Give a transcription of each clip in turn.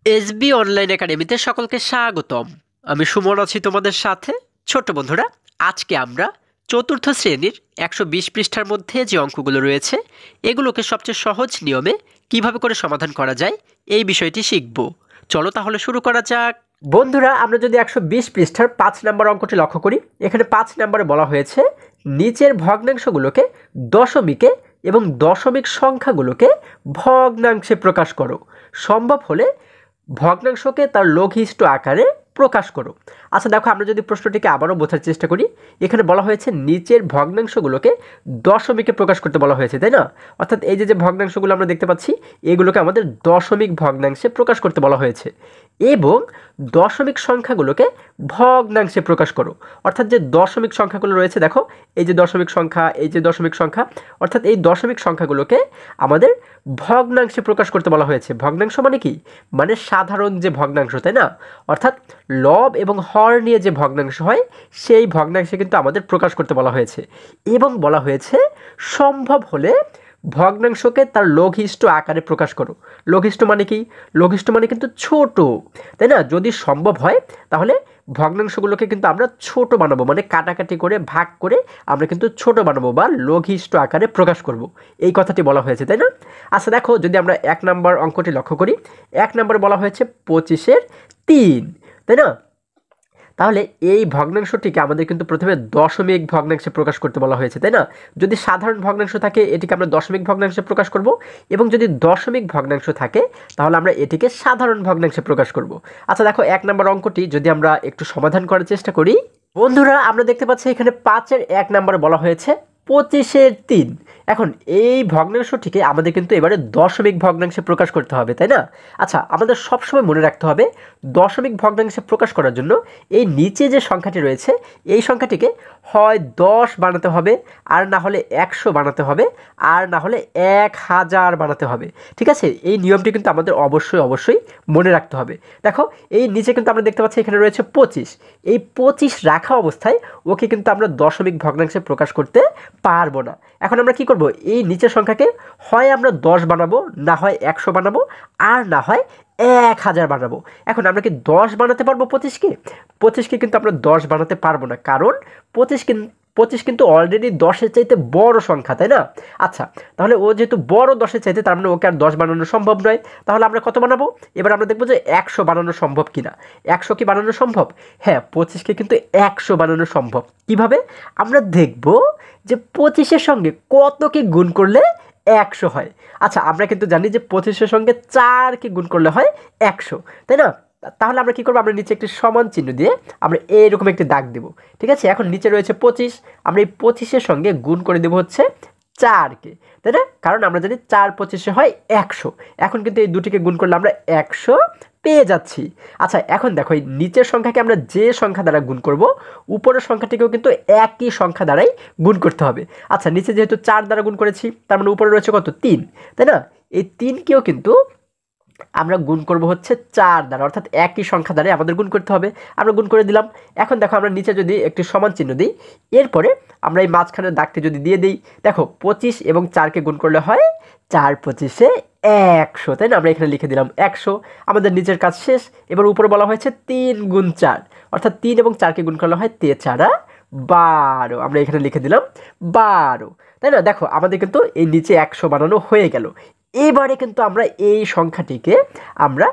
SB online একাডেমিতে সকলকে স্বাগতম। আমি সুমন আছি তোমাদের সাথে। ছোট্ট বন্ধুরা, আজকে আমরা চতুর্থ শ্রেণীর 120 পৃষ্ঠার মধ্যে যে অঙ্কগুলো রয়েছে এগুলোকে সবচেয়ে সহজ নিয়মে কিভাবে করে সমাধান করা যায় এই বিষয়টি শিখব। চলো তাহলে শুরু করা যাক। বন্ধুরা, আমরা যদি 120 পৃষ্ঠার 5 নম্বর অঙ্কটি লক্ষ্য করি, এখানে 5 নম্বরে বলা হয়েছে নিচের ভগ্নাংশগুলোকে দশমিকে এবং দশমিক সংখ্যাগুলোকে ভগ্নাংশে প্রকাশ করো। সম্ভব হলে ভগ্নাংশকে তার লঘিষ্ঠ আকারে প্রকাশ করো। আচ্ছা দেখো, আমরা যদি প্রশ্নটিকে আবারও বোঝার চেষ্টা করি, এখানে বলা হয়েছে নিচের ভগ্নাংশগুলোকে দশমিকে প্রকাশ করতে বলা হয়েছে, তাই না? অর্থাৎ এই যে ভগ্নাংশগুলো আমরা দেখতে পাচ্ছি এগুলোকে আমাদের দশমিক ভগ্নাংশে প্রকাশ করতে বলা হয়েছে এবং দশমিক সংখ্যাগুলোকে ভগ্নাংশে প্রকাশ করো। অর্থাৎ যে দশমিক সংখ্যাগুলো রয়েছে, দেখো এই যে দশমিক সংখ্যা, এই যে দশমিক সংখ্যা, অর্থাৎ এই দশমিক সংখ্যাগুলোকে আমাদের ভগ্নাংশে প্রকাশ করতে বলা হয়েছে। ভগ্নাংশ মানে কি? মানে সাধারণ যে ভগ্নাংশ, তাই না? অর্থাৎ লব এবং হর নিয়ে যে ভগ্নাংশ হয় সেই ভগ্নাংশে কিন্তু আমাদের প্রকাশ করতে বলা হয়েছে এবং বলা হয়েছে সম্ভব হলে ভগ্নাংশকে তার লঘিষ্ঠ আকারে প্রকাশ করো। লঘিষ্ঠ মানে কি? লঘিষ্ঠ মানে কিন্তু ছোট, তাই না? যদি সম্ভব হয় তাহলে ভগ্নাংশগুলোকে কিন্তু আমরা ছোট বানাবো, মানে কাটাকাটি করে ভাগ করে আমরা কিন্তু ছোট বানাবো বা লঘিষ্ঠ আকারে প্রকাশ করব। এই কথাটি বলা হয়েছে, তাই না? আচ্ছা দেখো, যদি আমরা 1 নম্বর অঙ্কটি লক্ষ্য করি, 1 নম্বরে বলা হয়েছে 25-এর 3, তাই না? তাহলে এই ভগ্নাংশটিকে আমাদের কিন্তু প্রথমে দশমিক ভগ্নাংশে প্রকাশ করতে বলা হয়েছে, তাই না? যদি সাধারণ ভগ্নাংশ থাকে এটিকে আমরা দশমিক ভগ্নাংশে প্রকাশ করব এবং যদি দশমিক ভগ্নাংশ থাকে তাহলে আমরা এটিকে সাধারণ ভগ্নাংশে প্রকাশ করব। আচ্ছা দেখো, 1 নম্বর অঙ্কটি যদি আমরা একটু সমাধান করার চেষ্টা করি, বন্ধুরা আমরা দেখতে পাচ্ছি এখানে 5-এর 1 নম্বরে বলা হয়েছে 25-এর 3। এখন এই ভগ্নাংশটিকে আমাদের কিন্তু এবারে দশমিক ভগ্নাংশে প্রকাশ করতে হবে, তাই না? আচ্ছা, আমাদের সবসময় মনে রাখতে হবে দশমিক ভগ্নাংশে প্রকাশ করার জন্য এই নিচে যে সংখ্যাটি রয়েছে এই সংখ্যাটিকে হয় 10 বানাতে হবে, আর না হলে 100 বানাতে হবে, আর না হলে 1000 বানাতে হবে। ঠিক আছে, এই নিয়মটি কিন্তু আমাদের অবশ্যই মনে রাখতে হবে। দেখো এই নিচে কিন্তু আমরা দেখতে পাচ্ছি এখানে রয়েছে 25। এই 25 রাখা অবস্থায় ওকে কিন্তু আমরা দশমিক ভগ্নাংশে প্রকাশ করতে পারবো না। এখন আমরা কি করব? এই নিচের সংখ্যাকে হয় আমরা 10 বানাবো, না হয় 100 বানাবো, আর না হয় 1000 বানাবো। এখন আমরা কি 10 বানাতে পারবো 25কে? 25কে কিন্তু আমরা 10 বানাতে পারবো না, কারণ 25 কিন্তু অলরেডি 10-এর চাইতে বড় সংখ্যা, তাই না? আচ্ছা, তাহলে ও যেহেতু বড় 10-এর চাইতে, তার মানে ওকে আর 10 বানানো সম্ভব নয়। তাহলে আমরা কত বানাবো? এবার আমরা দেখবো যে 100 বানানো সম্ভব কিনা। 100 কি বানানো সম্ভব? হ্যাঁ, 25কে কিন্তু 100 বানানো সম্ভব। কিভাবে? আমরা দেখব যে 25-এর সঙ্গে কতকে গুণ করলে 100 হয়। আচ্ছা, আমরা কিন্তু জানি যে 25-এর সঙ্গে 4কে গুণ করলে হয় 100, তাই না? তাহলে আমরা কি করবো? আমরা নিচে একটি সমান চিহ্ন দিয়ে আমরা এইরকম একটি দাগ দেব। ঠিক আছে, এখন নিচে রয়েছে 25, আমরা এই 25-এর সঙ্গে গুণ করে দেবো হচ্ছে 4কে, তাই না? কারণ আমরা জানি 4 25-এ হয় 100। এখন কিন্তু এই দুটিকে গুণ করলে আমরা 100 পেয়ে যাচ্ছি। আচ্ছা এখন দেখো, এই নিচের সংখ্যাকে আমরা যে সংখ্যা দ্বারা গুণ করব উপরের সংখ্যাটিকেও কিন্তু একই সংখ্যা দ্বারাই গুণ করতে হবে। আচ্ছা, নিচে যেহেতু 4 দ্বারা গুণ করেছি, তার মানে উপরে রয়েছে কত? 3, তাই না? এই 3কেও কিন্তু আমরা গুণ করব হচ্ছে 4 দ্বারা, অর্থাৎ একই সংখ্যা দ্বারাই আমাদের গুণ করতে হবে। আমরা গুণ করে দিলাম। এখন দেখো, আমরা নিচে যদি একটি সমান চিহ্ন দিই, এরপরে আমরা এই মাঝখানের দাগটি যদি দিয়ে দিই, দেখো 25 এবং 4কে গুণ করলে হয় 4 25-এ 100, তাই না? আমরা এখানে লিখে দিলাম 100। আমাদের নিচের কাজ শেষ। এবার উপরে বলা হয়েছে 3 গুণ 4, অর্থাৎ 3 এবং 4কে গুণ করলে হয় 3 4 12। আমরা এখানে লিখে দিলাম 12, তাই না? দেখো আমাদের কিন্তু এই নিচে 100 বানানো হয়ে গেল। এবারে কিন্তু আমরা এই সংখ্যাটিকে আমরা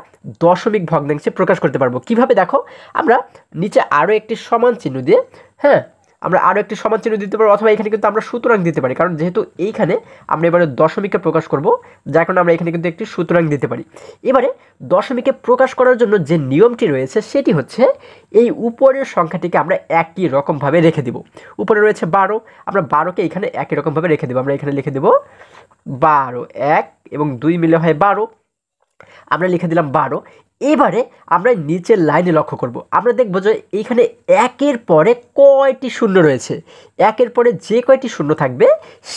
দশমিক ভগ্নাংশে প্রকাশ করতে পারবো। কিভাবে? দেখো, আমরা নিচে আরও একটি সমান চিহ্ন দিয়ে, হ্যাঁ, আমরা আরও একটি সমান চিহ্ন দিতে পারবো, অথবা এখানে কিন্তু আমরা সুতরাং দিতে পারি, কারণ যেহেতু এইখানে আমরা এবারে দশমিককে প্রকাশ করব, যার কারণে আমরা এখানে কিন্তু একটি সুতরাং দিতে পারি। এবারে দশমিকে প্রকাশ করার জন্য যে নিয়মটি রয়েছে সেটি হচ্ছে এই উপরের সংখ্যাটিকে আমরা একই রকমভাবে রেখে দেব। উপরে রয়েছে 12, আমরা 12কে এখানে একই রকমভাবে রেখে দেবো। আমরা এখানে লিখে দেব 12, 1 এবং 2 মিলে হয় 12, আমরা লিখে দিলাম 12। এবারে আমরা নিচের লাইনে লক্ষ্য করব, আমরা দেখব যে এইখানে 1-এর পরে কয়টি শূন্য রয়েছে। 1-এর পরে যে কয়টি শূন্য থাকবে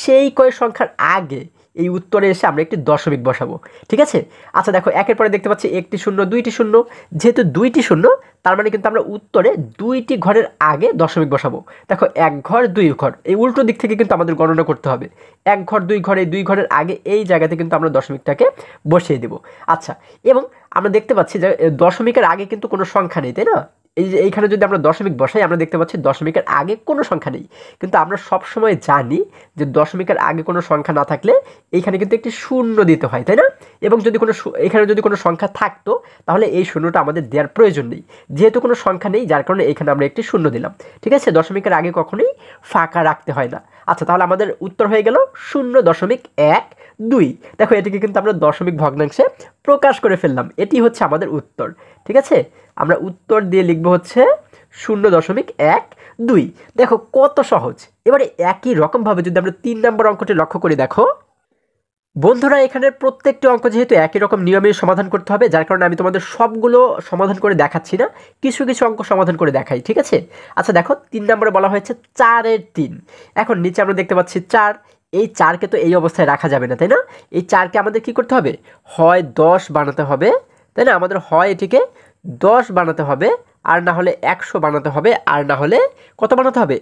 সেই কয় সংখ্যার আগে এই উত্তরে এসে আমরা একটি দশমিক বসাবো। ঠিক আছে? আচ্ছা দেখো, 1-এর পরে দেখতে পাচ্ছি একটি শূন্য, দুইটি শূন্য। যেহেতু দুইটি শূন্য, তার মানে কিন্তু আমরা উত্তরে দুইটি ঘরের আগে দশমিক বসাবো। দেখো 1 ঘর 2 ঘর, এই উল্টো দিক থেকে কিন্তু আমাদের গণনা করতে হবে। 1 ঘর 2 ঘর, এই 2 ঘরের আগে এই জায়গাতে কিন্তু আমরা দশমিকটাকে বসিয়ে দেব। আচ্ছা, এবং আমরা দেখতে পাচ্ছি যে দশমিকের আগে কিন্তু কোনো সংখ্যা নেই, তাই না? এই যে এইখানে যদি আমরা দশমিক বসাই, আমরা দেখতে পাচ্ছি দশমিকের আগে কোনো সংখ্যা নেই। কিন্তু আমরা সবসময় জানি যে দশমিকের আগে কোনো সংখ্যা না থাকলে এইখানে কিন্তু একটি শূন্য দিতে হয়, তাই না? এবং যদি এখানে যদি কোনো সংখ্যা থাকতো তাহলে এই শূন্যটা আমাদের দেওয়ার প্রয়োজন নেই। যেহেতু কোনো সংখ্যা নেই, যার কারণে এখানে আমরা একটি শূন্য দিলাম। ঠিক আছে, দশমিকের আগে কখনোই ফাঁকা রাখতে হয় না। আচ্ছা, তাহলে আমাদের উত্তর হয়ে গেল 0.12। দেখো, এটিকে কিন্তু আমরা দশমিক ভগ্নাংশে প্রকাশ করে ফেললাম। এটি হচ্ছে আমাদের উত্তর। ঠিক আছে, আমরা উত্তর দিয়ে লিখবো হচ্ছে 0.12। দেখো কত সহজ। এবারে একই রকমভাবে যদি আমরা 3 নম্বর অঙ্কটি লক্ষ্য করি, দেখো বন্ধুরা, এখানের প্রত্যেকটি অঙ্ক যেহেতু একই রকম নিয়মে সমাধান করতে হবে, যার কারণে আমি তোমাদের সবগুলো সমাধান করে দেখাচ্ছি না, কিছু কিছু অঙ্ক সমাধান করে দেখাই। ঠিক আছে, আচ্ছা দেখো 3 নম্বরে বলা হয়েছে 4-এর 3। এখন নিচে আমরা দেখতে পাচ্ছি 4। এই 4কে তো এই অবস্থায় রাখা যাবে না, তাই না? এই 4কে আমাদের কি করতে হবে? হয় 10 বানাতে হবে, তাই না? আমাদের হয় এটিকে 10 বানাতে হবে, আর না হলে 100 বানাতে হবে, আর না হলে কত বানাতে হবে?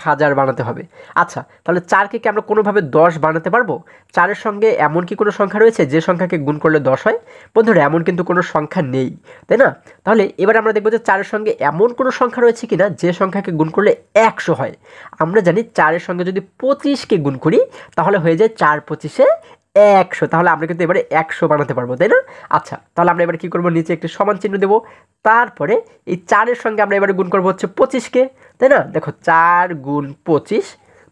1000 বানাতে হবে। আচ্ছা, তাহলে 4কে কি আমরা কোনোভাবে 10 বানাতে পারবো? 4-এর সঙ্গে এমন কি কোনো সংখ্যা রয়েছে যে সংখ্যাকে গুণ করলে 10 হয়? বন্ধুরা, এমন কিন্তু কোনো সংখ্যা নেই, তাই না? তাহলে এবার আমরা দেখবো যে 4-এর সঙ্গে এমন কোনো সংখ্যা রয়েছে কিনা যে সংখ্যাকে গুণ করলে 100 হয়। আমরা জানি 4-এর সঙ্গে যদি 25কে গুণ করি তাহলে হয়ে যায় 4-25-এ 100। তাহলে আমরা কিন্তু এবারে 100 বানাতে পারবো, তাই না? আচ্ছা, তাহলে আমরা এবারে কী করবো? নিচে একটি সমান চিহ্ন দেবো। তারপরে এই 4-এর সঙ্গে আমরা এবারে গুণ করবো হচ্ছে 25কে, তাই না? দেখো 4 গুণ 25,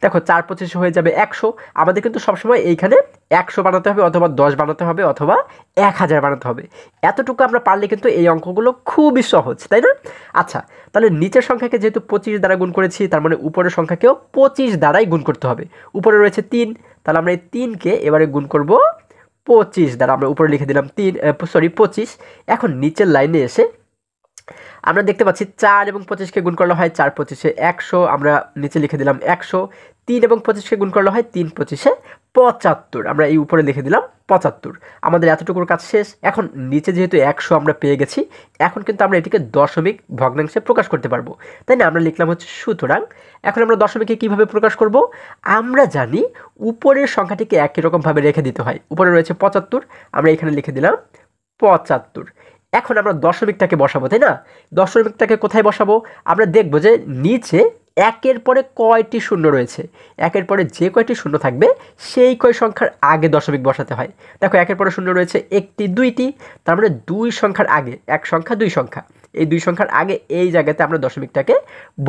দেখো 4-25 হয়ে যাবে 100। আমাদের কিন্তু সবসময় এইখানে 100 বানাতে হবে, অথবা 10 বানাতে হবে, অথবা 1000 বানাতে হবে। এতটুকু আমরা পারলে কিন্তু এই অঙ্কগুলো খুবই সহজ, তাই না? আচ্ছা, তাহলে নিচের সংখ্যাকে যেহেতু 25 দ্বারা গুণ করেছি, তার মানে উপরের সংখ্যাকেও 25 দ্বারাই গুণ করতে হবে। উপরে রয়েছে 3, তাহলে আমরা এই 3কে এবারে গুণ করব 25 দ্বারা। আমরা উপরে লিখে দিলাম 25। এখন নিচের লাইনে এসে আমরা দেখতে পাচ্ছি 4 এবং 25কে গুণ করলে হয় 4-25-এ 100। আমরা নিচে লিখে দিলাম 100। 3 এবং 25কে গুণ করলে হয় 3-25-এ 75। আমরা এই উপরে লিখে দিলাম 75। আমাদের এতটুকুর কাজ শেষ। এখন নিচে যেহেতু 100 আমরা পেয়ে গেছি, এখন কিন্তু আমরা এটিকে দশমিক ভগ্নাংশে প্রকাশ করতে পারবো, তাই না? আমরা লিখলাম হচ্ছে সুতরাং। এখন আমরা দশমিকে কীভাবে প্রকাশ করব? আমরা জানি উপরের সংখ্যাটিকে একই রকমভাবে রেখে দিতে হয়। উপরে রয়েছে 75, আমরা এখানে লিখে দিলাম 75। এখন আমরা দশমিকটাকে বসাবো, তাই না? দশমিকটাকে কোথায় বসাবো? আমরা দেখব যে নিচে একের পরে কয়টি শূন্য রয়েছে। একের পরে যে কয়টি শূন্য থাকবে সেই কয় সংখ্যার আগে দশমিক বসাতে হয়। দেখো একের পরে শূন্য রয়েছে 1টি 2টি, তার মানে 2 সংখ্যার আগে, 1 সংখ্যা 2 সংখ্যা, এই 2 সংখ্যার আগে এই জায়গাতে আমরা দশমিকটাকে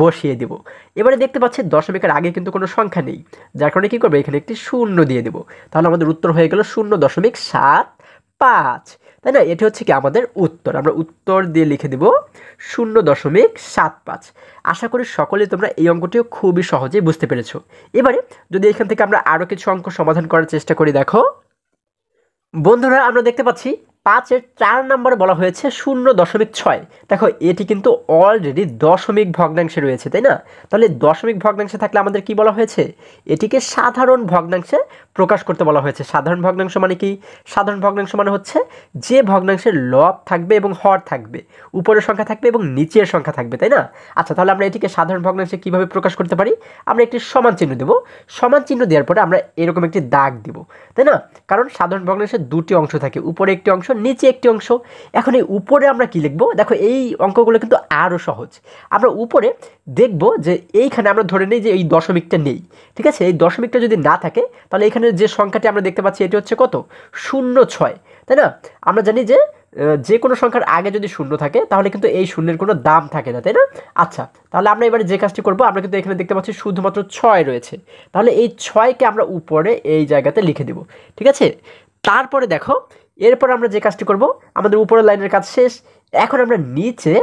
বসিয়ে দেব। এবারে দেখতে পাচ্ছি দশমিকের আগে কিন্তু কোনো সংখ্যা নেই, যার কারণে কী করবো? এখানে একটি শূন্য দিয়ে দেব। তাহলে আমাদের উত্তর হয়ে গেল 0.75, তাই না? এটি হচ্ছে কি আমাদের উত্তর। আমরা উত্তর দিয়ে লিখে দেব 0.75। আশা করি সকলেই তোমরা এই অঙ্কটিও খুবই সহজেই বুঝতে পেরেছো। এবারে যদি এখান থেকে আমরা আরও কিছু অঙ্ক সমাধান করার চেষ্টা করি, দেখো বন্ধুরা, আমরা দেখতে পাচ্ছি 5-এর 4 নম্বরে বলা হয়েছে 0.6। দেখো এটি কিন্তু অলরেডি দশমিক ভগ্নাংশে রয়েছে, তাই না? তাহলে দশমিক ভগ্নাংশে থাকলে আমাদের কি বলা হয়েছে? এটিকে সাধারণ ভগ্নাংশে প্রকাশ করতে বলা হয়েছে। সাধারণ ভগ্নাংশ মানে কি? সাধারণ ভগ্নাংশ মানে হচ্ছে যে ভগ্নাংশের লব থাকবে এবং হর থাকবে, উপরের সংখ্যা থাকবে এবং নিচের সংখ্যা থাকবে, তাই না? আচ্ছা, তাহলে আমরা এটিকে সাধারণ ভগ্নাংশে কীভাবে প্রকাশ করতে পারি? আমরা একটি সমান চিহ্ন দেব। সমান চিহ্ন দেওয়ার পরে আমরা এরকম একটি দাগ দিব, তাই না? কারণ সাধারণ ভগ্নাংশে দুটি অংশ থাকে, উপরে একটি অংশ, নিচে একটি অংশ। এখন এই উপরে আমরা কি লিখব? দেখো এই অঙ্কগুলো কিন্তু আরও সহজ। আমরা উপরে দেখব যে এইখানে আমরা ধরে নিই যে এই দশমিকটা নেই। ঠিক আছে, এই দশমিকটা যদি না থাকে তাহলে এখানে যে সংখ্যাটি আমরা দেখতে পাচ্ছি এটি হচ্ছে কত? 0.6, তাই না? আমরা জানি যে যে কোনো সংখ্যার আগে যদি শূন্য থাকে তাহলে কিন্তু এই শূন্যের কোনো দাম থাকে না, তাই না? আচ্ছা, তাহলে আমরা এবারে যে কাজটি করব, আমরা কিন্তু এখানে দেখতে পাচ্ছি শুধুমাত্র 6 রয়েছে। তাহলে এই 6কে আমরা উপরে এই জায়গাতে লিখে দেব। ঠিক আছে, তারপরে দেখো এরপর আমরা যে কাজটি করব, আমাদের উপরের লাইনের কাজ শেষ। এখন আমরা নিচে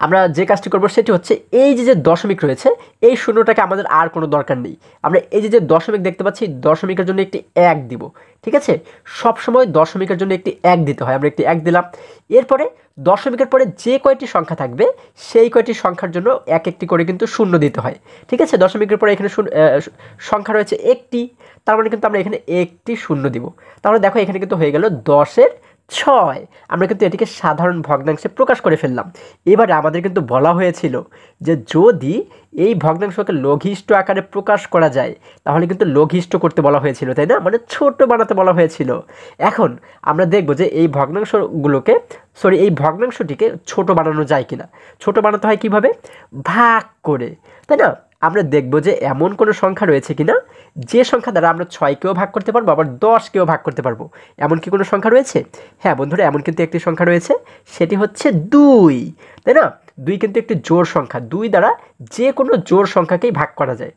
আমরা যে কাজটি করব সেটি হচ্ছে এই যে দশমিক রয়েছে এই শূন্যটাকে আমাদের আর কোনো দরকার নেই। আমরা এই যে দশমিক দেখতে পাচ্ছি, দশমিকের জন্য একটি 1 দিব। ঠিক আছে, সবসময় দশমিকের জন্য একটি 1 দিতে হয়। আমরা একটি 1 দিলাম। এরপরে দশমিকের পরে যে কয়টি সংখ্যা থাকবে সেই কয়টি সংখ্যার জন্য এক একটি করে কিন্তু শূন্য দিতে হয়। ঠিক আছে, দশমিকের পরে এখানে সংখ্যা রয়েছে একটি, তার মানে কিন্তু আমরা এখানে একটি শূন্য দিব। তাহলে দেখো এখানে কিন্তু হয়ে গেল 10-এর 6। আমরা কিন্তু এটিকে সাধারণ ভগ্নাংশে প্রকাশ করে ফেললাম। এবারে আমাদের কিন্তু বলা হয়েছিল যে যদি এই ভগ্নাংশকে লঘিষ্ঠ আকারে প্রকাশ করা যায় তাহলে কিন্তু লঘিষ্ঠ করতে বলা হয়েছিল, তাই না? মানে ছোট বানাতে বলা হয়েছিল। এখন আমরা দেখব যে এই এই ভগ্নাংশটিকে ছোট বানানো যায় কিনা। ছোট বানাতে হয় কিভাবে? ভাগ করে, তাই না? আমরা দেখব যে এমন কোনো সংখ্যা রয়েছে কিনা যে সংখ্যা দ্বারা আমরা 6কেও ভাগ করতে পারবো, আবার 10কেও ভাগ করতে পারবো। এমন কি কোনো সংখ্যা রয়েছে? হ্যাঁ বন্ধুরা, এমন কিন্তু একটি সংখ্যা রয়েছে, সেটি হচ্ছে 2, তাই না? 2 কিন্তু একটি জোড় সংখ্যা। 2 দ্বারা যে কোনো জোড় সংখ্যাকেই ভাগ করা যায়।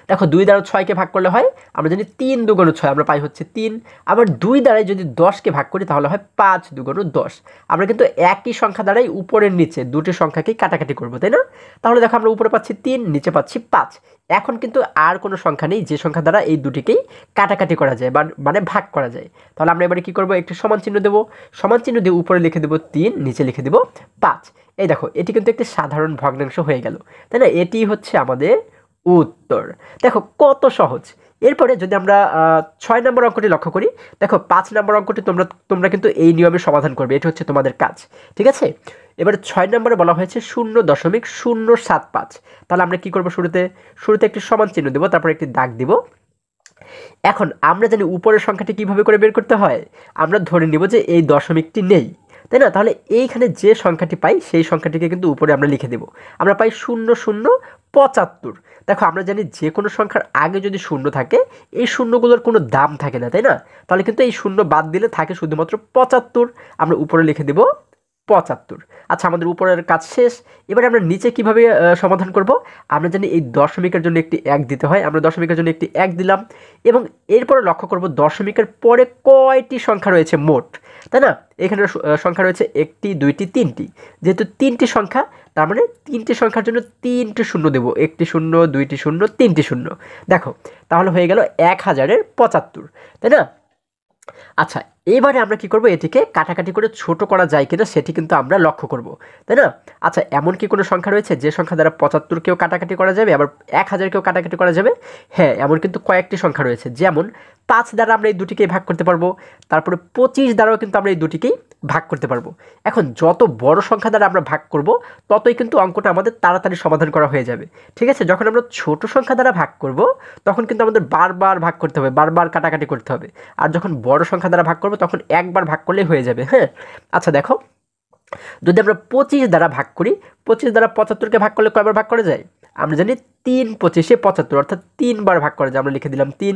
দেখো 2 দ্বারা 6কে ভাগ করলে হয়, আমরা জানি 3 দুগুণ 6, আমরা পাই হচ্ছে 3। আবার 2 দ্বারাই যদি 10কে ভাগ করি তাহলে হয় 5 দুগুণ 10। আমরা কিন্তু একই সংখ্যা দ্বারাই উপরের নিচে দুটি সংখ্যাকেই কাটাকাটি করবো, তাই না? তাহলে দেখো আমরা উপরে পাচ্ছি 3, নিচে পাচ্ছি 5। এখন কিন্তু আর কোনো সংখ্যা নেই যে সংখ্যা দ্বারা এই দুটিকেই কাটাকাটি করা যায়, মানে ভাগ করা যায়। তাহলে আমরা এবারে কী করবো? একটি সমান চিহ্ন দেবো। সমান চিহ্ন দিয়ে উপরে লিখে দেবো 3, নিচে লিখে দেবো 5। এই দেখো এটি কিন্তু একটি সাধারণ ভগ্নাংশ হয়ে গেল, তাই না? এটি হচ্ছে আমাদের উত্তর। দেখো কত সহজ। এরপরে যদি আমরা 6 নম্বর অঙ্কটি লক্ষ্য করি, দেখো 5 নম্বর অঙ্কটি তোমরা কিন্তু এই নিয়মে সমাধান করবে, এটি হচ্ছে তোমাদের কাজ, ঠিক আছে? এবারে 6 নম্বরে বলা হয়েছে 0.075। তাহলে আমরা কি করব? শুরুতে একটি সমান চিহ্ন দেবো, তারপর একটি দাগ দিব। এখন আমরা জানি উপরের সংখ্যাটি কিভাবে করে বের করতে হয়। আমরা ধরে নিব যে এই দশমিকটি নেই, তাই না? তাহলে এইখানে যে সংখ্যাটি পাই সেই সংখ্যাটিকে কিন্তু উপরে আমরা লিখে দেব। আমরা পাই 0075। দেখো আমরা জানি যে কোনো সংখ্যার আগে যদি শূন্য থাকে এই শূন্যগুলোর কোনো দাম থাকে না, তাই না? তাহলে কিন্তু এই শূন্য বাদ দিলে থাকে শুধুমাত্র 75। আমরা উপরে লিখে দেব 75। আচ্ছা, আমাদের উপরের কাজ শেষ। এবারে আমরা নিচে কিভাবে সমাধান করব? আমরা জানি এই দশমিকের জন্য একটি 1 দিতে হয়, আমরা দশমিকের জন্য একটি 1 দিলাম। এবং এরপরে লক্ষ্য করব দশমিকের পরে কয়টি সংখ্যা রয়েছে মোট, তাই না? এখানে সংখ্যা রয়েছে 1টি, 2টি, 3টি। যেহেতু 3টি সংখ্যা, তার মানে 3টি সংখ্যার জন্য 3টি শূন্য দেবো। 1টি শূন্য, 2টি শূন্য, 3টি শূন্য। দেখো তাহলে হয়ে গেল 1075, তাই না? আচ্ছা, এবারে আমরা কি করব? এটিকে কাটাকাটি করে ছোট করা যায় কিনা সেটি কিন্তু আমরা লক্ষ্য করব, তাই না? আচ্ছা, এমন কি কোনো সংখ্যা রয়েছে যে সংখ্যা দ্বারা 75কেও কাটাকাটি করা যাবে, আবার 1000কেও কাটাকাটি করা যাবে? হ্যাঁ, এমন কিন্তু কয়েকটি সংখ্যা রয়েছে। যেমন 5 দ্বারা আমরা এই দুটিকেই ভাগ করতে পারবো, তারপরে 25 দ্বারাও কিন্তু আমরা এই দুটিকেই ভাগ করতে পারবো। এখন যত বড় সংখ্যা দ্বারা আমরা ভাগ করব ততই কিন্তু অঙ্কটা আমাদের তাড়াতাড়ি সমাধান করা হয়ে যাবে, ঠিক আছে? যখন আমরা ছোট সংখ্যা দ্বারা ভাগ করব তখন কিন্তু আমাদের বারবার ভাগ করতে হবে, বারবার কাটাকাটি করতে হবে। আর যখন বড় সংখ্যা দ্বারা ভাগ করব তখন একবার ভাগ করলেই হয়ে যাবে, হ্যাঁ? আচ্ছা দেখো, যদি আমরা 25 দ্বারা ভাগ করি, 25 দ্বারা 75কে ভাগ করলে কয়বার ভাগ করা যায়? আমরা জানি 3 25 75, অর্থাৎ 3 বার ভাগ করা যায়। আমরা লিখে দিলাম 3।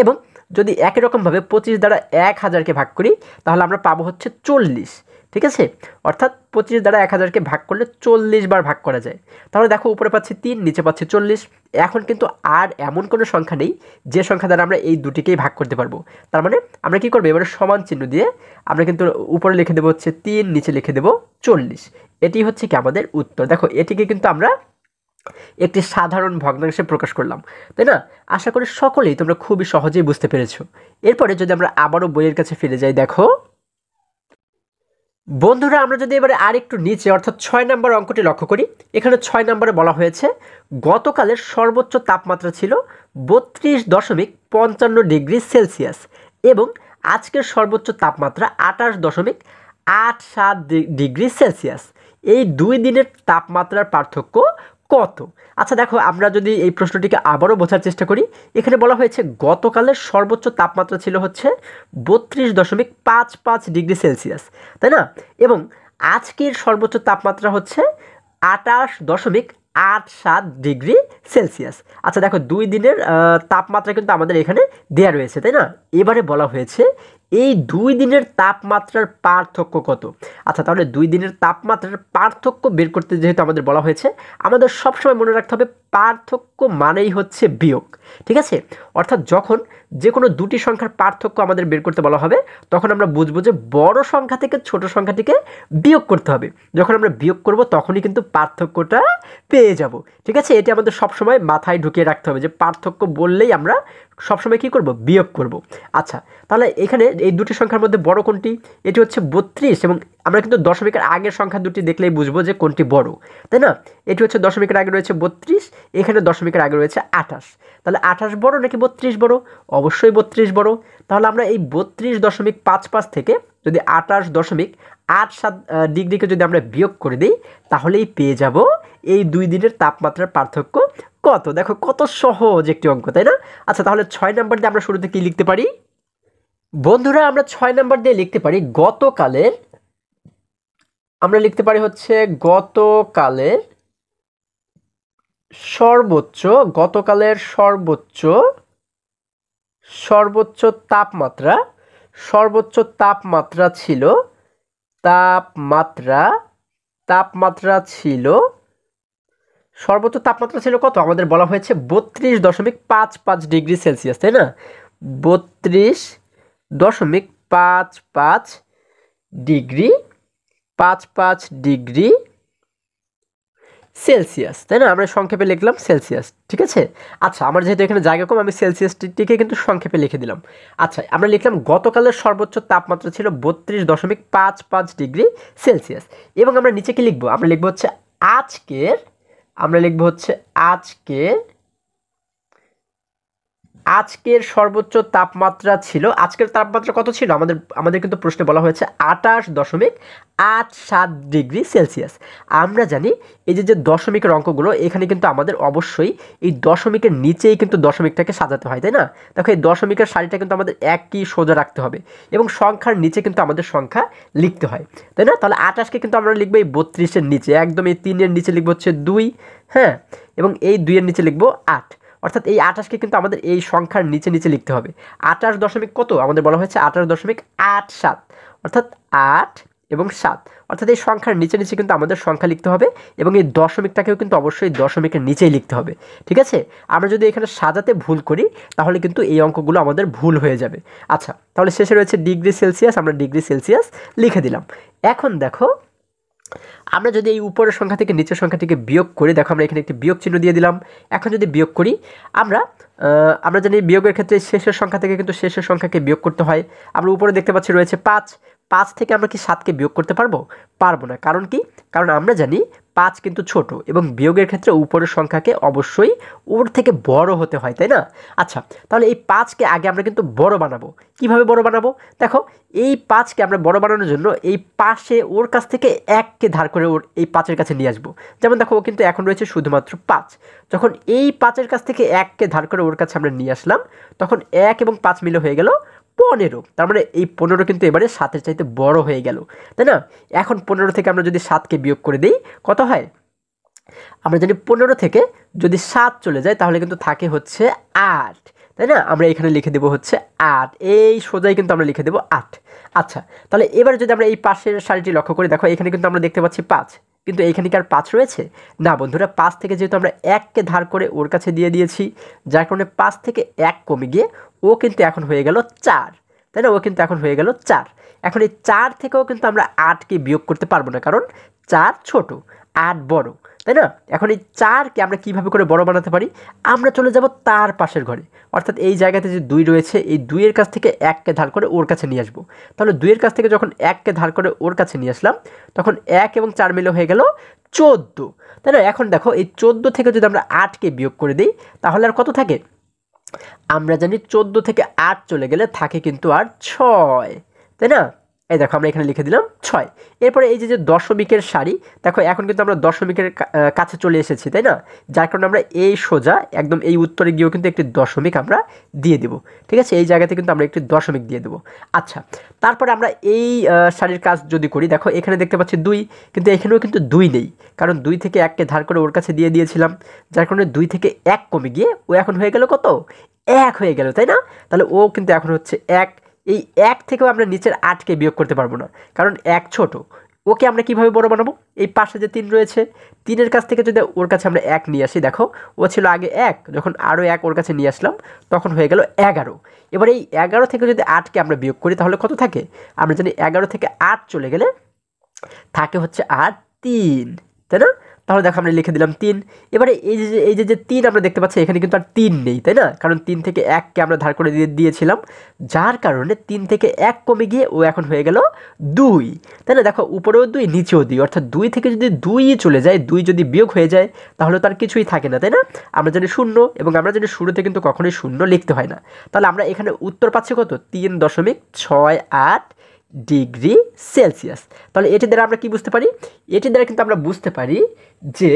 এবং যদি একই রকমভাবে 25 দ্বারা 1000কে ভাগ করি তাহলে আমরা পাবো হচ্ছে 40, ঠিক আছে? অর্থাৎ 25 দ্বারা 1000কে ভাগ করলে 40 বার ভাগ করা যায়। তাহলে দেখো উপরে পাচ্ছি 3, নিচে পাচ্ছি 40। এখন কিন্তু আর এমন কোনো সংখ্যা নেই যে সংখ্যা দ্বারা আমরা এই দুটিকেই ভাগ করতে পারবো। তার মানে আমরা কি করবো? এবারে সমান চিহ্ন দিয়ে আমরা কিন্তু উপরে লিখে দেবো হচ্ছে 3, নিচে লিখে দেবো 40। এটি হচ্ছে কি আমাদের উত্তর। দেখো এটিকে কিন্তু আমরা একটি সাধারণ ভগ্নাংশে প্রকাশ করলাম, তাই না? আশা করি সকলেই তোমরা খুবই সহজেই বুঝতে পেরেছো। এরপরে যদি আমরা আবারও বইয়ের কাছে ফিরে যাই, দেখো বন্ধুরা, আমরা যদি এবারে আরেকটু নিচে অর্থাৎ 6 নম্বর অঙ্কটি লক্ষ্য করি, এখানে 6 নম্বরে বলা হয়েছে গতকালের সর্বোচ্চ তাপমাত্রা ছিল 32.55 ডিগ্রি সেলসিয়াস এবং আজকের সর্বোচ্চ তাপমাত্রা 28.87 ডিগ্রি সেলসিয়াস। এই 2 দিনের তাপমাত্রার পার্থক্য কত? আচ্ছা দেখো, আমরা যদি এই প্রশ্নটিকে আবারও বোঝার চেষ্টা করি, এখানে বলা হয়েছে গতকালের সর্বোচ্চ তাপমাত্রা ছিল হচ্ছে 32.55 ডিগ্রি সেলসিয়াস, তাই না? এবং আজকের সর্বোচ্চ তাপমাত্রা হচ্ছে 28.87 ডিগ্রি সেলসিয়াস। আচ্ছা দেখো, 2 দিনের তাপমাত্রা কিন্তু আমাদের এখানে দেয়া রয়েছে, তাই না? এবারে বলা হয়েছে এই 2 দিনের তাপমাত্রার পার্থক্য কত? আচ্ছা, তাহলে 2 দিনের তাপমাত্রার পার্থক্য বের করতে যেহেতু আমাদের বলা হয়েছে, আমাদের সবসময় মনে রাখতে হবে পার্থক্য মানেই হচ্ছে বিয়োগ, ঠিক আছে? অর্থাৎ যখন যে কোনো দুটি সংখ্যার পার্থক্য আমাদের বের করতে বলা হবে তখন আমরা বুঝবো যে বড় সংখ্যা থেকে ছোট সংখ্যাটিকে বিয়োগ করতে হবে। যখন আমরা বিয়োগ করব তখনই কিন্তু পার্থক্যটা পেয়ে যাব, ঠিক আছে? এটি আমাদের সবসময় মাথায় ঢুকিয়ে রাখতে হবে যে পার্থক্য বললেই আমরা সবসময় কী করব? বিয়োগ করব। আচ্ছা, তাহলে এখানে এই দুটি সংখ্যার মধ্যে বড় কোনটি? এটি হচ্ছে 32 এবং আমরা কিন্তু দশমিকের আগের সংখ্যা দুটি দেখলেই বুঝবো যে কোনটি বড়, তাই না? এটি হচ্ছে দশমিকের আগে রয়েছে 32, এখানে দশমিকের আগে রয়েছে 28। তাহলে 28 বড় নাকি 32 বড়? অবশ্যই 32 বড়। তাহলে আমরা এই 32.55 থেকে যদি 28.87 ডিগ্রিকে যদি আমরা বিয়োগ করে দিই তাহলেই পেয়ে যাব এই 2 দিনের তাপমাত্রার পার্থক্য কত। দেখো কত সহজ একটি অঙ্ক, তাই না? আচ্ছা, তাহলে 6 নাম্বার দিয়ে আমরা শুরুতে কি লিখতে পারি বন্ধুরা? আমরা 6 নাম্বার দিয়ে লিখতে পারি গতকালের, আমরা লিখতে পারি হচ্ছে গতকালের সর্বোচ্চ তাপমাত্রা ছিল সর্বোচ্চ তাপমাত্রা ছিল কত? আমাদের বলা হয়েছে 32.55 ডিগ্রি সেলসিয়াস, তাই না? 32.55 ডিগ্রি 55 ডিগ্রি সেলসিয়াস, তাই না? আমরা সংক্ষেপে লিখলাম সেলসিয়াস, ঠিক আছে? আচ্ছা, আমার যেহেতু এখানে জায়গা কম, আমি সেলসিয়াসটিকে কিন্তু সংক্ষেপে লিখে দিলাম। আচ্ছা, আমরা লিখলাম গতকালের সর্বোচ্চ তাপমাত্রা ছিল 32.55 ডিগ্রি সেলসিয়াস। এবং আমরা নিচে কি লিখবো? আমরা লিখবো হচ্ছে আজকের সর্বোচ্চ তাপমাত্রা ছিল, আজকের তাপমাত্রা কত ছিল? আমাদের কিন্তু প্রশ্নে বলা হয়েছে 28.87 ডিগ্রি সেলসিয়াস। আমরা জানি এই যে দশমিকের অঙ্কগুলো, এখানে কিন্তু আমাদের অবশ্যই এই দশমিকের নিচেই কিন্তু দশমিকটাকে সাজাতে হয়, তাই না? দেখো এই দশমিকের সারিটা কিন্তু আমাদের একই সোজা রাখতে হবে এবং সংখ্যার নিচে কিন্তু আমাদের সংখ্যা লিখতে হয়, তাই না? তাহলে 28কে কিন্তু আমরা লিখবো এই 32-এর নিচে, একদম এই 3-এর নিচে লিখবো হচ্ছে 2, হ্যাঁ, এবং এই 2-এর নিচে লিখবো 8। অর্থাৎ এই 28কে কিন্তু আমাদের এই সংখ্যার নিচে লিখতে হবে। 28 দশমিক কত? আমাদের বলা হয়েছে 28.87, অর্থাৎ 8 এবং 7, অর্থাৎ এই সংখ্যার নিচে কিন্তু আমাদের সংখ্যা লিখতে হবে এবং এই দশমিকটাকেও কিন্তু অবশ্যই দশমিকের নিচেই লিখতে হবে, ঠিক আছে? আমরা যদি এখানে সাজাতে ভুল করি তাহলে কিন্তু এই অঙ্কগুলো আমাদের ভুল হয়ে যাবে। আচ্ছা, তাহলে শেষে রয়েছে ডিগ্রি সেলসিয়াস, আমরা ডিগ্রি সেলসিয়াস লিখে দিলাম। এখন দেখো, আমরা যদি এই উপরের সংখ্যা থেকে নিচের সংখ্যাটিকে বিয়োগ করি, দেখো আমরা এখানে একটি বিয়োগ চিহ্ন দিয়ে দিলাম। এখন যদি বিয়োগ করি, আমরা জানি বিয়োগের ক্ষেত্রে শেষের সংখ্যা থেকে কিন্তু শেষের সংখ্যাকে বিয়োগ করতে হয়। আমরা উপরে দেখতে পাচ্ছি রয়েছে 5 থেকে আমরা কি 7কে বিয়োগ করতে পারবো? পারবো না। কারণ কি? কারণ আমরা জানি 5 কিন্তু ছোট এবং বিয়োগের ক্ষেত্রে উপরের সংখ্যাকে অবশ্যই ওর থেকে বড় হতে হয়, তাই না? আচ্ছা, তাহলে এই 5কে আগে আমরা কিন্তু বড় বানাবো। কিভাবে বড় বানাবো? দেখো, এই 5কে আমরা বড় বানানোর জন্য এই পাশে ওর কাছ থেকে 1কে ধার করে ওর এই 5-এর কাছে নিয়ে আসবো। যেমন দেখো, ও কিন্তু এখন রয়েছে শুধুমাত্র 5, যখন এই 5-এর কাছ থেকে 1কে ধার করে ওর কাছে আমরা নিয়ে আসলাম, তখন 1 এবং 5 মিলে হয়ে গেল 15। তার মানে এই 15 কিন্তু এবারে 7-এর চাইতে বড় হয়ে গেল, তাই না? এখন 15 থেকে আমরা যদি 7কে বিয়োগ করে দিই, কত হয়? আমরা জানি 15 থেকে যদি 7 চলে যায় তাহলে কিন্তু থাকে হচ্ছে 8, তাই না? আমরা এখানে লিখে দেবো হচ্ছে 8, এই সোজাই কিন্তু আমরা লিখে দেবো 8। আচ্ছা, তাহলে এবার যদি আমরা এই পাশের সারিটি লক্ষ্য করি, দেখো এখানে কিন্তু আমরা দেখতে পাচ্ছি 5, কিন্তু এইখানে কি আর 5 রয়েছে? না বন্ধুরা, 5 থেকে যেহেতু আমরা 1কে ধার করে ওর কাছে দিয়ে দিয়েছি, যার কারণে 5 থেকে 1 কমে গিয়ে ও কিন্তু এখন হয়ে গেল 4, তাই না? ও কিন্তু এখন হয়ে গেল 4। এখন এই 4 থেকেও কিন্তু আমরা 8কে বিয়োগ করতে পারবো না, কারণ 4 ছোট, 8 বড়, তাই না? এখন এই 4কে আমরা কিভাবে করে বড় বানাতে পারি? আমরা চলে যাব তার পাশের ঘরে, অর্থাৎ এই জায়গাতে যে 2 রয়েছে, এই 2-এর কাছ থেকে 1কে ধার করে ওর কাছে নিয়ে আসবো। তাহলে 2-এর কাছ থেকে যখন 1কে ধার করে ওর কাছে নিয়ে আসলাম, তখন 1 এবং 4 মিলে হয়ে গেল 14, তাই না? এখন দেখো, এই 14 থেকে যদি আমরা 8কে বিয়োগ করে দিই তাহলে আর কত থাকে? আমরা জানি 14 থেকে 8 চলে গেলে থাকে কিন্তু আর 6, তাই না? এই দেখো, আমরা এখানে লিখে দিলাম 6। এরপরে এই যে দশমিকের সারি, দেখো এখন কিন্তু আমরা দশমিকের কাছে চলে এসেছি, তাই না? যার কারণে আমরা এই সোজা একদম এই উত্তরে গিয়েও কিন্তু একটি দশমিক আমরা দিয়ে দেব, ঠিক আছে? এই জায়গাতে কিন্তু আমরা একটি দশমিক দিয়ে দেবো। আচ্ছা, তারপরে আমরা এই সারির কাজ যদি করি, দেখো এখানে দেখতে পাচ্ছি 2, কিন্তু এখানেও কিন্তু 2 নেই, কারণ 2 থেকে 1কে ধার করে ওর কাছে দিয়ে দিয়েছিলাম, যার কারণে 2 থেকে 1 কমে গিয়ে ও এখন হয়ে গেল কত? 1 হয়ে গেল, তাই না? তাহলে ও কিন্তু এখন হচ্ছে 1। এই 1 থেকেও আমরা নিচের 8কে বিয়োগ করতে পারবো না, কারণ 1 ছোট। ওকে আমরা কিভাবে বড় বানাবো? এই পাশে যে 3 রয়েছে, 3-এর কাছ থেকে যদি ওর কাছে আমরা 1 নিয়ে আসি, দেখো ও ছিল আগে 1, যখন আরও 1 ওর কাছে নিয়ে আসলাম তখন হয়ে গেল 11। এবার এই 11 থেকে যদি 8কে আমরা বিয়োগ করি তাহলে কত থাকে? আমরা জানি 11 থেকে 8 চলে গেলে থাকে হচ্ছে আর 3, তাই না? তাহলে দেখো আমরা লিখে দিলাম 3। এবারে এই যে 3 আমরা দেখতে পাচ্ছি, এখানে কিন্তু আর 3 নেই, তাই না? কারণ 3 থেকে 1কে আমরা ধার করে দিয়েছিলাম, যার কারণে 3 থেকে 1 কমে গিয়ে ও এখন হয়ে গেল 2, তাই না? দেখো উপরেও 2 নিচেও 2, অর্থাৎ 2 থেকে যদি 2 চলে যায়, 2 যদি বিয়োগ হয়ে যায় তাহলে তার কিছুই থাকে না, তাই না? আমরা জানি 0, এবং আমরা জানি শুরুতে কিন্তু কখনোই 0 লিখতে হয় না। তাহলে আমরা এখানে উত্তর পাচ্ছি কত? 3.68 ডিগ্রি সেলসিয়াস। তাহলে এটি দ্বারা আমরা কি বুঝতে পারি? এটি দ্বারা কিন্তু আমরা বুঝতে পারি যে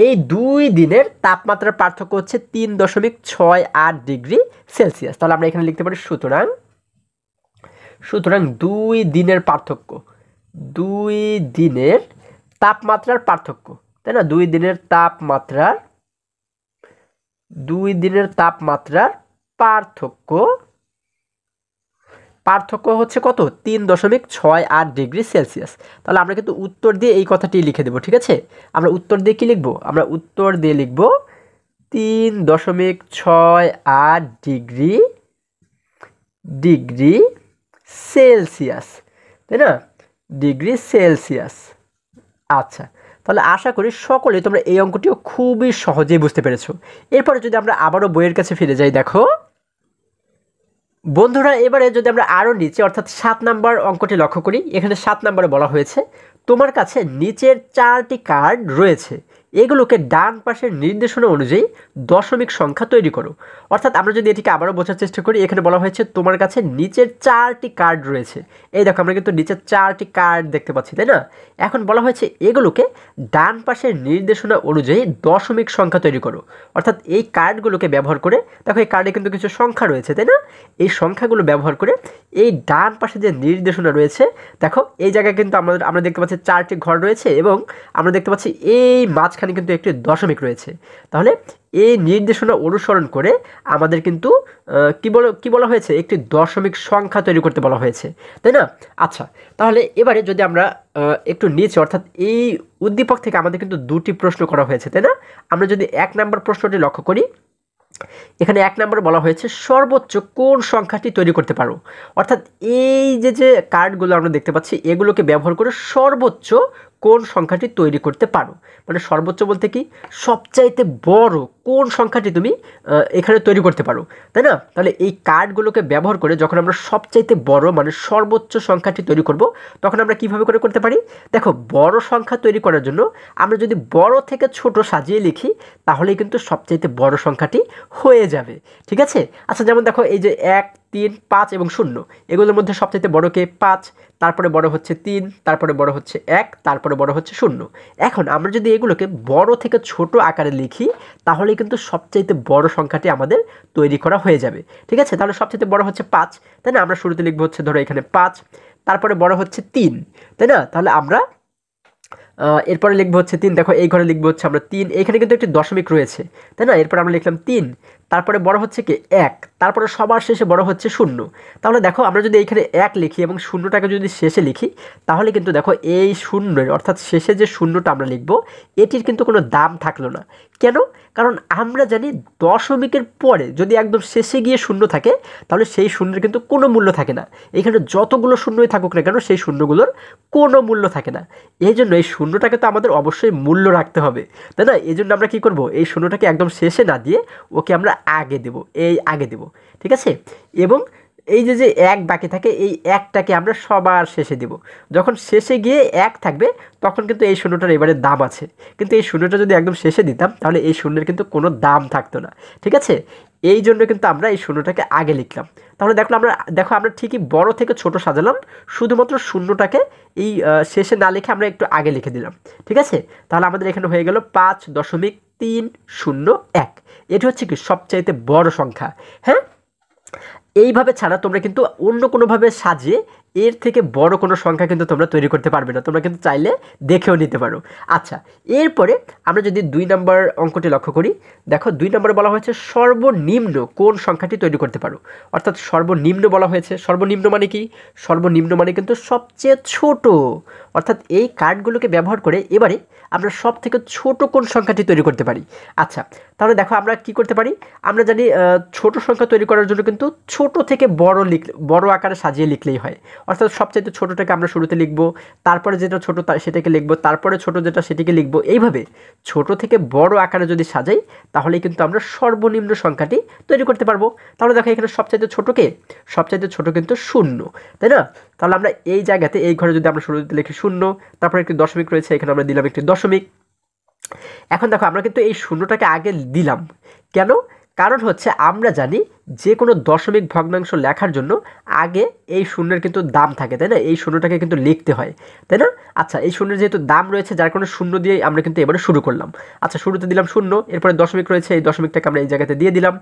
এই 2 দিনের তাপমাত্রার পার্থক্য হচ্ছে 3.68 ডিগ্রি সেলসিয়াস। তাহলে আমরা এখানে লিখতে পারি সুতরাং 2 দিনের পার্থক্য, 2 দিনের তাপমাত্রার পার্থক্য, তাই না? 2 দিনের তাপমাত্রার পার্থক্য হচ্ছে কত? 3.68 ডিগ্রি সেলসিয়াস। তাহলে আমরা কিন্তু উত্তর দিয়ে এই কথাটি লিখে দেব, ঠিক আছে? আমরা উত্তর দিয়ে কি লিখব? আমরা উত্তর দিয়ে লিখব 3.68 ডিগ্রি সেলসিয়াস, তাই না? Degree Celsius. আচ্ছা, তাহলে আশা করি সকলে তোমরা এই অঙ্কটিও খুবই সহজেই বুঝতে পেরেছো। এরপরে যদি আমরা আবারও বইয়ের কাছে ফিরে যাই, দেখো বন্ধুরা, এবারে যদি আমরা আরও নিচে অর্থাৎ 7 নম্বর অঙ্কটি লক্ষ্য করি, এখানে 7 নম্বরে বলা হয়েছে তোমার কাছে নিচের 4টি কার্ড রয়েছে, এগুলোকে ডান পাশের নির্দেশনা অনুযায়ী দশমিক সংখ্যা তৈরি করো। অর্থাৎ আমরা যদি এটিকে আবারও বোঝার চেষ্টা করি, এখানে বলা হয়েছে তোমার কাছে নিচের 4টি কার্ড রয়েছে। এই দেখো আমরা কিন্তু নিচের 4টি কার্ড দেখতে পাচ্ছি, তাই না? এখন বলা হয়েছে এগুলোকে ডান পাশের নির্দেশনা অনুযায়ী দশমিক সংখ্যা তৈরি করো। অর্থাৎ এই কার্ডগুলোকে ব্যবহার করে, দেখো এই কার্ডে কিন্তু কিছু সংখ্যা রয়েছে, তাই না? এই সংখ্যাগুলো ব্যবহার করে এই ডান পাশে যে নির্দেশনা রয়েছে, দেখো এই জায়গায় কিন্তু আমরা দেখতে পাচ্ছি 4টি ঘর রয়েছে এবং আমরা দেখতে পাচ্ছি এই মাঝখানে কিন্তু একটি দশমিক রয়েছে। তাহলে এই নির্দেশনা অনুসরণ করে আমাদের কিন্তু কি বলা হয়েছে? একটি দশমিক সংখ্যা তৈরি করতে বলা হয়েছে, তাই না? আচ্ছা, তাহলে এবারে যদি আমরা একটু নিচে অর্থাৎ এই উদ্দীপক থেকে আমাদের কিন্তু 2টি প্রশ্ন করা হয়েছে, তাই না? আমরা যদি 1 নম্বর প্রশ্নটি লক্ষ্য করি, এখানে 1 নম্বরে বলা হয়েছে সর্বোচ্চ কোন সংখ্যাটি তৈরি করতে পারো। অর্থাৎ এই যে কার্ডগুলো আমরা দেখতে পাচ্ছি, এগুলোকে ব্যবহার করে সর্বোচ্চ কোন সংখ্যাটি তৈরি করতে পারো। মানে সর্বোচ্চ বলতে কি? সবচাইতে বড় কোন সংখ্যাটি তুমি এখানে তৈরি করতে পারো, তাই না? তাহলে এই কার্ডগুলোকে ব্যবহার করে যখন আমরা সবচাইতে বড় মানে সর্বোচ্চ সংখ্যাটি তৈরি করব, তখন আমরা কিভাবে করে করতে পারি? দেখো, বড় সংখ্যা তৈরি করার জন্য আমরা যদি বড় থেকে ছোট সাজিয়ে লিখি, তাহলেই কিন্তু সবচাইতে বড় সংখ্যাটি হয়ে যাবে, ঠিক আছে? আচ্ছা, যেমন দেখো এই যে 1, 3, 5 এবং 0, এগুলোর মধ্যে সবচাইতে বড় কে? 5, তারপরে বড় হচ্ছে 3, তারপরে বড় হচ্ছে 1, তারপরে বড় হচ্ছে 0। এখন আমরা যদি এগুলোকে বড় থেকে ছোট আকারে লিখি, তাহলে কিন্তু সবচাইতে বড় সংখ্যাটি আমাদের তৈরি করা হয়ে যাবে, ঠিক আছে? তাহলে সবচাইতে বড় হচ্ছে 5, তাই না? আমরা শুরুতে লিখবো হচ্ছে ধরো এখানে 5, তারপরে বড় হচ্ছে 3, তাই না? তাহলে আমরা এরপরে লিখবো হচ্ছে 3, দেখো এই ঘরে লিখবো হচ্ছে আমরা 3, এখানে কিন্তু একটি দশমিক রয়েছে, তাই না? এরপর আমরা লিখলাম 3, তারপরে বড় হচ্ছে কি 1, তারপরে সবার শেষে বড় হচ্ছে 0। তাহলে দেখো আমরা যদি এখানে 1 লিখি এবং 0টাকে যদি শেষে লিখি, তাহলে কিন্তু দেখো এই শূন্যের অর্থাৎ শেষে যে শূন্যটা আমরা লিখবো, এটির কিন্তু কোনো দাম থাকলো না। কেন? কারণ আমরা জানি দশমিকের পরে যদি একদম শেষে গিয়ে শূন্য থাকে, তাহলে সেই শূন্যের কিন্তু কোনো মূল্য থাকে না। এখানে যতগুলো শূন্যই থাকুক না কেন, সেই শূন্যগুলোর কোনো মূল্য থাকে না। এই জন্য এই শূন্যটাকে তো আমাদের অবশ্যই মূল্য রাখতে হবে, তাই না? এই জন্য আমরা কী করবো? এই শূন্যটাকে একদম শেষে না দিয়ে ওকে আমরা আগে দেব, আগে দেব, ঠিক আছে? এবং এই যে 1 বাকি থাকে, এই 1টাকে আমরা সবার শেষে দেব। যখন শেষে গিয়ে 1 থাকবে, তখন কিন্তু এই শূন্যটার এবারে দাম আছে। কিন্তু এই শূন্যটা যদি একদম শেষে দিতাম, তাহলে এই শূন্যের কিন্তু কোনো দাম থাকতো না, ঠিক আছে? এই জন্য কিন্তু আমরা এই শূন্যটাকে আগে লিখলাম। তাহলে দেখো আমরা ঠিকই বড় থেকে ছোট সাজালাম, শুধুমাত্র শূন্যটাকে এই শেষে না লিখে আমরা একটু আগে লিখে দিলাম, ঠিক আছে? তাহলে আমাদের এখানে হয়ে গেল 5.301। এটি হচ্ছে কি সবচাইতে বড় সংখ্যা। হ্যাঁ, এইভাবে ছাড়া তোমরা কিন্তু অন্য কোনোভাবে সাজিয়ে এর থেকে বড় কোনো সংখ্যা কিন্তু তোমরা তৈরি করতে পারবে না। তোমরা কিন্তু চাইলে দেখেও নিতে পারো। আচ্ছা, এরপরে আমরা যদি 2 নম্বর অঙ্কটি লক্ষ্য করি, দেখো 2 নম্বরে বলা হয়েছে সর্বনিম্ন কোন সংখ্যাটি তৈরি করতে পারো। অর্থাৎ সর্বনিম্ন বলা হয়েছে। সর্বনিম্ন মানে কি? সর্বনিম্ন মানে কিন্তু সবচেয়ে ছোট। অর্থাৎ এই কার্ডগুলোকে ব্যবহার করে এবারে আমরা সব থেকে ছোট কোন সংখ্যাটি তৈরি করতে পারি। আচ্ছা, তাহলে দেখো আমরা কি করতে পারি? আমরা জানি ছোট সংখ্যা তৈরি করার জন্য কিন্তু ছোট থেকে বড় আকারে সাজিয়ে লিখলেই হয়। অর্থাৎ সবচাইতে ছোটোটাকে আমরা শুরুতে লিখব, তারপরে যেটা ছোট সেটাকে লিখব, তারপরে ছোট যেটা সেটিকে লিখব। এইভাবে ছোট থেকে বড় আকারে যদি সাজাই, তাহলে কিন্তু আমরা সর্বনিম্ন সংখ্যাটি তৈরি করতে পারবো। তাহলে দেখো এখানে সবচাইতে ছোটকে? সবচাইতে ছোট কিন্তু 0, তাই না? তাহলে আমরা এই জায়গাতে এই ঘরে যদি আমরা শুরুতে লিখি 0, তারপরে একটি দশমিক রয়েছে, এখানে আমরা দিলাম একটি দশমিক। এখন দেখো আমরা কিন্তু এই শূন্যটাকে আগে দিলাম। কেন? কারণ হচ্ছে আমরা জানি যে কোনো দশমিক ভগ্নাংশ লেখার জন্য আগে এই শূন্যের কিন্তু দাম থাকে, তাই না? এই শূন্যটাকে কিন্তু লিখতে হয়, তাই না? আচ্ছা, এই শূন্যের যেহেতু দাম রয়েছে যার কারণে শূন্য দিয়ে আমরা কিন্তু এবারে শুরু করলাম। আচ্ছা, শুরুতে দিলাম শূন্য, এরপরে দশমিক রয়েছে, এই দশমিকটাকে আমরা এই জায়গাতে দিয়ে দিলাম।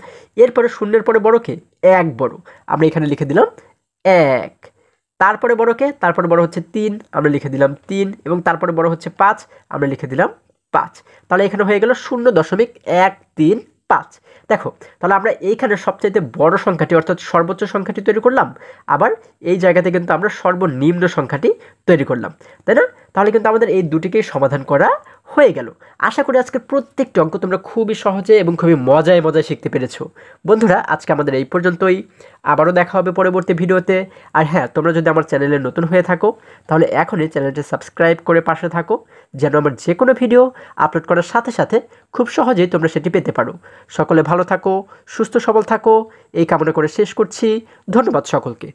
এরপরে শূন্যের পরে বড় কে? 1 বড়, আমরা এখানে লিখে দিলাম 1। তারপরে বড় কে? তারপরে বড় হচ্ছে 3, আমরা লিখে দিলাম 3, এবং তারপরে বড় হচ্ছে 5, আমরা লিখে দিলাম 5। তাহলে এখানে হয়ে গেল 0.135। দেখো, তাহলে আমরা এইখানে সবচাইতে বড় সংখ্যাটি অর্থাৎ সর্বোচ্চ সংখ্যাটি তৈরি করলাম, আবার এই জায়গাতে কিন্তু আমরা সর্বনিম্ন সংখ্যাটি তৈরি করলাম, তাই না? তাহলে কিন্তু আমাদের এই দুটিকেই সমাধান করা হয়ে গেল। আশা করি আজকের প্রত্যেকটি অঙ্ক তোমরা খুবই সহজে এবং খুবই মজায় মজায় শিখতে পেরেছো। বন্ধুরা, আজকে আমাদের এই পর্যন্তই। আবারও দেখা হবে পরবর্তী ভিডিওতে। আর হ্যাঁ, তোমরা যদি আমার চ্যানেলে নতুন হয়ে থাকো তাহলে এখনই চ্যানেলটি সাবস্ক্রাইব করে পাশে থাকো, যেন আমার যে কোনো ভিডিও আপলোড করার সাথে সাথে খুব সহজেই তোমরা সেটি পেতে পারো। সকলে ভালো থাকো, সুস্থ সবল থাকো, এই কামনা করে শেষ করছি। ধন্যবাদ সকলকে।